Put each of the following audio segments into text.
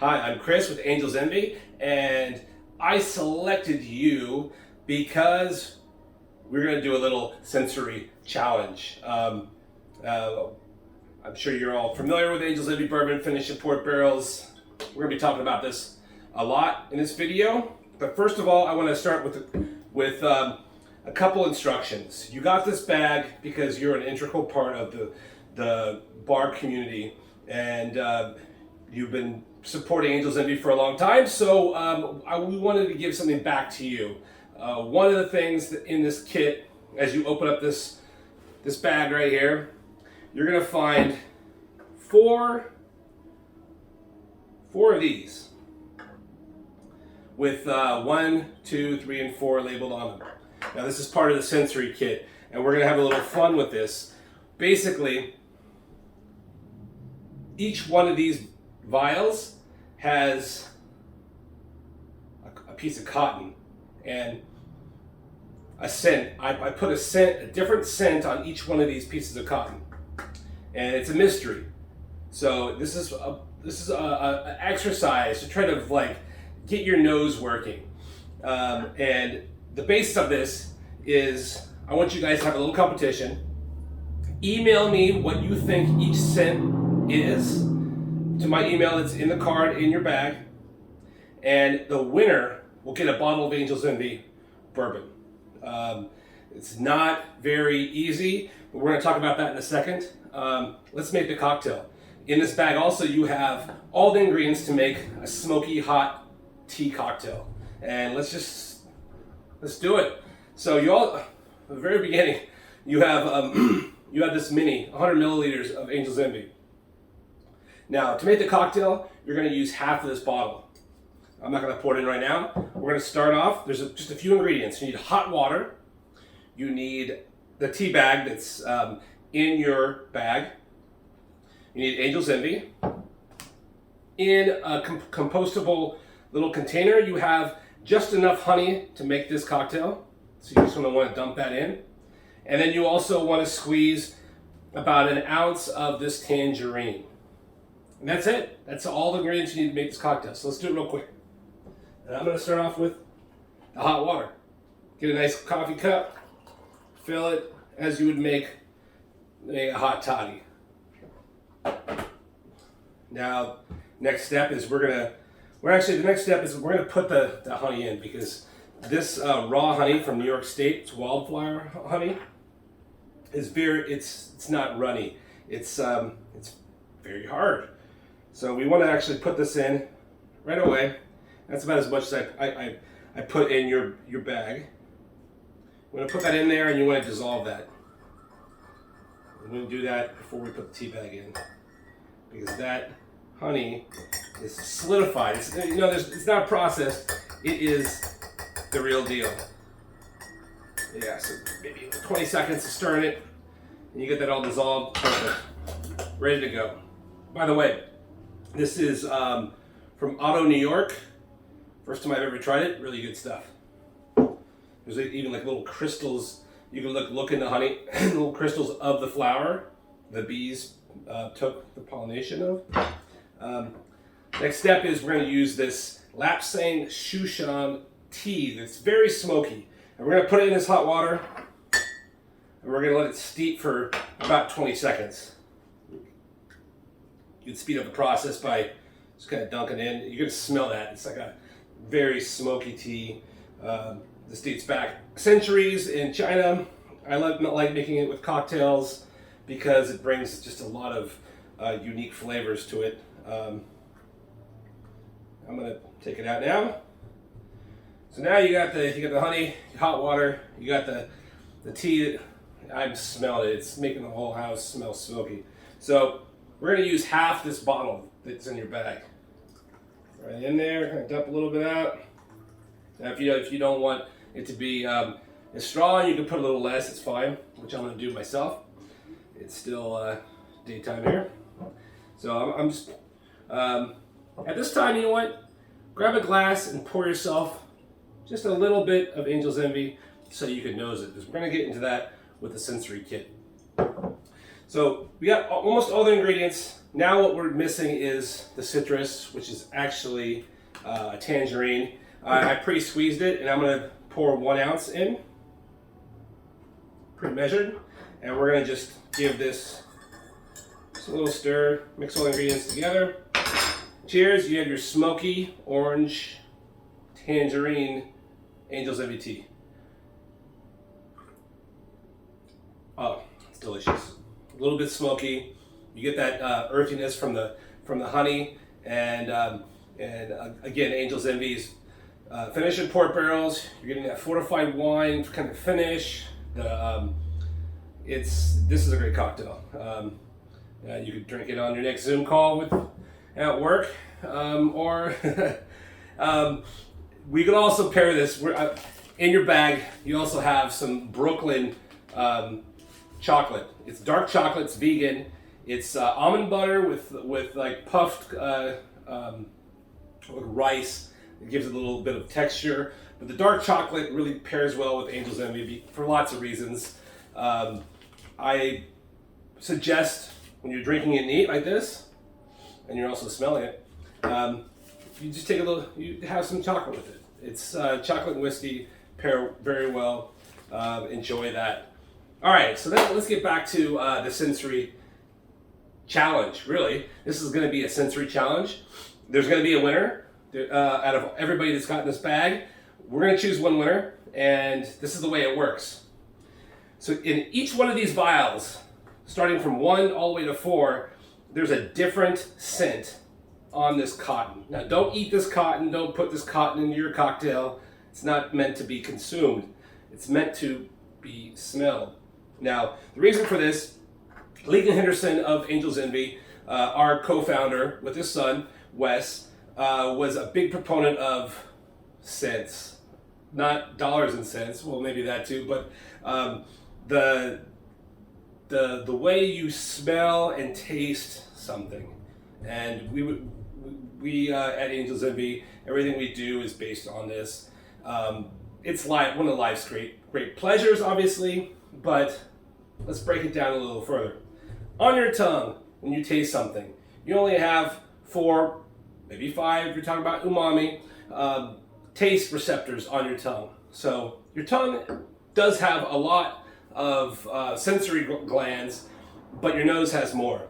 Hi, I'm Chris with Angel's Envy, and I selected you because we're going to do a little sensory challenge. I'm sure you're all familiar with Angel's Envy bourbon, finished in port barrels. We're going to be talking about this a lot in this video. But first of all, I want to start with a couple instructions. You got this bag because you're an integral part of the bar community, and you've been supporting Angel's Envy for a long time, so we wanted to give something back to you. One of the things that in this kit, as you open up this bag right here, you're gonna find four of these with 1, 2, 3, and 4 labeled on them. Now this is part of the sensory kit, and we're gonna have a little fun with this. Basically, each one of these vials has a piece of cotton and a scent. I put a different scent on each one of these pieces of cotton, and it's a mystery. So this is a exercise to try to like get your nose working. And the basis of this is I want you guys to have a little competition. Email me what you think each scent is to my email that's in the card in your bag, and the winner will get a bottle of Angel's Envy bourbon. It's not very easy, but we're going to talk about that in a second. Let's make the cocktail. In this bag also you have all the ingredients to make a smoky hot tea cocktail, and let's do it. So you all, at the very beginning, you have you have this mini 100 milliliters of Angel's Envy. Now, to make the cocktail, you're going to use half of this bottle. I'm not going to pour it in right now. We're going to start off. There's just a few ingredients. You need hot water. You need the tea bag that's in your bag. You need Angel's Envy. In a compostable little container, you have just enough honey to make this cocktail. So you just want to dump that in. And then you also want to squeeze about an ounce of this tangerine. And that's it. That's all the ingredients you need to make this cocktail. So let's do it real quick. And I'm going to start off with the hot water. Get a nice coffee cup. Fill it as you would make a hot toddy. Now, next step is we're going to put the honey in, because this raw honey from New York State, it's wildflower honey, is it's not runny. It's very hard. So we want to actually put this in right away. That's about as much as I put in your bag. I'm going to put that in there, and you want to dissolve that. I'm going to do that before we put the tea bag in, because that honey is solidified. It's not processed. It is the real deal. Yeah, so maybe 20 seconds of stirring it, and you get that all dissolved. Perfect. Ready to go. By the way, this is from Otto, New York. First time I've ever tried it. Really good stuff. There's even like little crystals. You can look in the honey, little crystals of the flower the bees took the pollination of. Next step is we're going to use this Lapsang Souchong tea that's very smoky. And we're going to put it in this hot water, and we're going to let it steep for about 20 seconds. You can speed up the process by just kind of dunking in. You're going to smell that. It's like a very smoky tea. This dates back centuries in China. I like making it with cocktails because it brings just a lot of unique flavors to it. I'm going to take it out now. So now you got the honey, hot water, you got the tea. I'm smelling it. It's making the whole house smell smoky. So we're going to use half this bottle that's in your bag. Right in there, kind of dump a little bit out. Now if you don't want it to be as strong, you can put a little less, it's fine, which I'm going to do myself. It's still daytime here. So I'm just, at this time, you know what? Grab a glass and pour yourself just a little bit of Angel's Envy so you can nose it, because we're going to get into that with the sensory kit. So we got almost all the ingredients. Now what we're missing is the citrus, which is actually a tangerine. I pre-squeezed it, and I'm going to pour 1 ounce in, pre-measured, and we're going to just give this just a little stir, mix all the ingredients together. Cheers, you have your smoky orange tangerine Angel's Envy tea. Oh, it's delicious. A little bit smoky. You get that earthiness from the honey, and again, Angel's Envy's finished in port barrels. You're getting that fortified wine kind of finish. This is a great cocktail. You could drink it on your next Zoom call at work, or we could also pair this. In your bag, you also have some Brooklyn chocolate. It's dark chocolate. It's vegan. It's almond butter with like puffed rice. It gives it a little bit of texture. But the dark chocolate really pairs well with Angel's Envy for lots of reasons. I suggest when you're drinking it neat like this, and you're also smelling it, you just take you have some chocolate with it. It's chocolate and whiskey pair very well. Enjoy that. All right, so then let's get back to the sensory challenge. Really, this is going to be a sensory challenge. There's going to be a winner out of everybody that's got in this bag. We're going to choose one winner, and this is the way it works. So in each one of these vials, starting from 1 all the way to 4, there's a different scent on this cotton. Now, don't eat this cotton. Don't put this cotton into your cocktail. It's not meant to be consumed. It's meant to be smelled. Now, the reason for this, Legan Henderson of Angel's Envy, our co-founder with his son, Wes, was a big proponent of scents. Not dollars and cents, well, maybe that too, but the way you smell and taste something. And we at Angel's Envy, everything we do is based on this. It's one of life's great pleasures, obviously, but let's break it down a little further. On your tongue, when you taste something, you only have 4, maybe 5, if you're talking about umami, taste receptors on your tongue. So your tongue does have a lot of sensory glands, but your nose has more.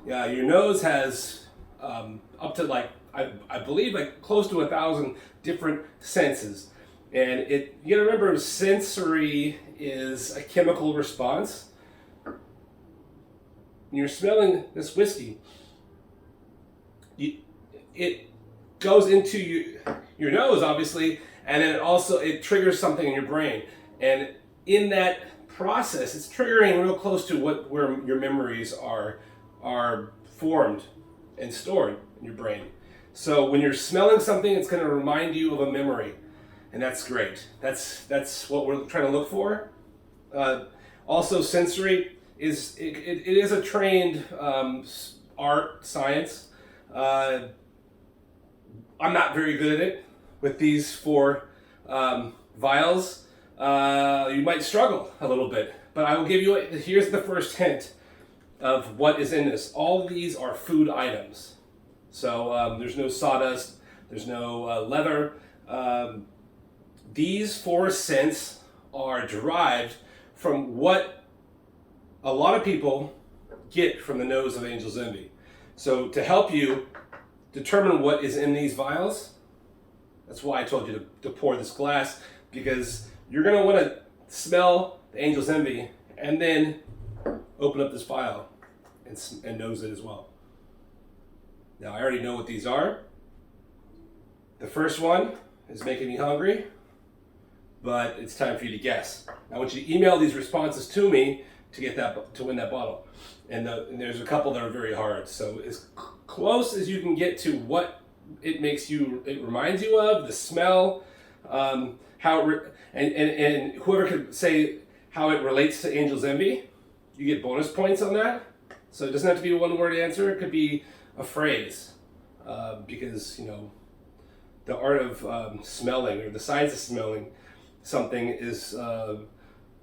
Your nose has up to I believe close to 1,000 different senses. And you gotta remember, sensory is a chemical response. When you're smelling this whiskey, it goes into your nose, obviously, and then it triggers something in your brain. And in that process, it's triggering real close to where your memories are formed and stored in your brain. So when you're smelling something, it's going to remind you of a memory, and that's great. That's what we're trying to look for. Also, sensory is a trained art science. I'm not very good at it with these 4 vials. You might struggle a little bit, but I will give you here's the first hint of what is in this. All of these are food items. So there's no sawdust, there's no leather. These 4 scents are derived from what a lot of people get from the nose of Angel's Envy. So to help you determine what is in these vials, that's why I told you to pour this glass, because you're going to want to smell the Angel's Envy and then open up this vial and nose it as well. Now, I already know what these are. The first one is making me hungry, but it's time for you to guess. I want you to email these responses to me to win that bottle. And there's a couple that are very hard. So as close as you can get to what it reminds you of, the smell, and whoever could say how it relates to Angel's Envy, you get bonus points on that. So it doesn't have to be a one-word answer. It could be a phrase, because the art of smelling, or the science of smelling something, is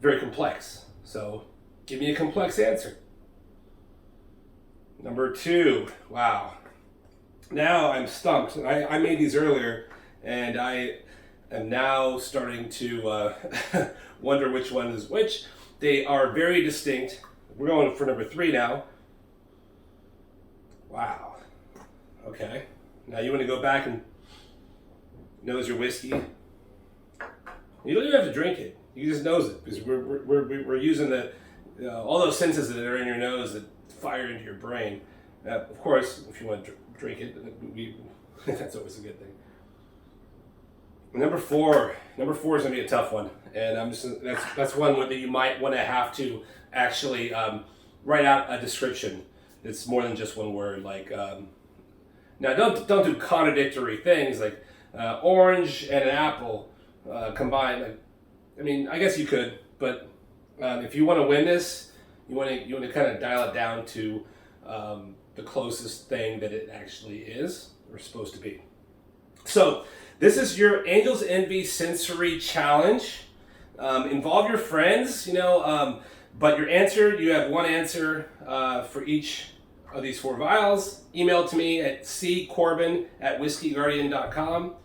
very complex. So give me a complex answer. Number 2. Wow. Now I'm stumped. I made these earlier, and I am now starting to wonder which one is which. They are very distinct. We're going for number 3 now. Wow. Okay. Now you want to go back and nose your whiskey. You don't even have to drink it. You just nose it, because we're using all those senses that are in your nose that fire into your brain. Of course, if you want to drink it, that's always a good thing. Number 4 is going to be a tough one, and that's one that you might want to have to actually write out a description. It's more than just one word. Like now, don't do contradictory things like orange and an apple combined. Like, I mean, I guess you could, but if you want to win this, you want to kind of dial it down to the closest thing that it actually is or supposed to be. So this is your Angel's Envy Sensory Challenge. Involve your friends, but your answer, you have one answer for each of these 4 vials. Email to me at ccorbin@whiskeyguardian.com.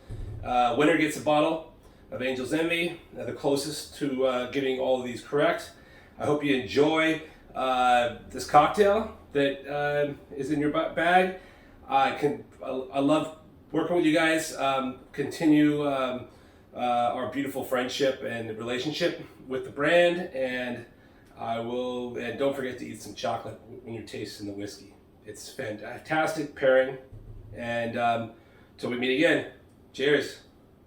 Winner gets a bottle of Angel's Envy, the closest to getting all of these correct. I hope you enjoy this cocktail that is in your bag. I love working with you guys. Continue our beautiful friendship and relationship with the brand, and don't forget to eat some chocolate when you're tasting the whiskey. It's fantastic pairing, and till we meet again, cheers.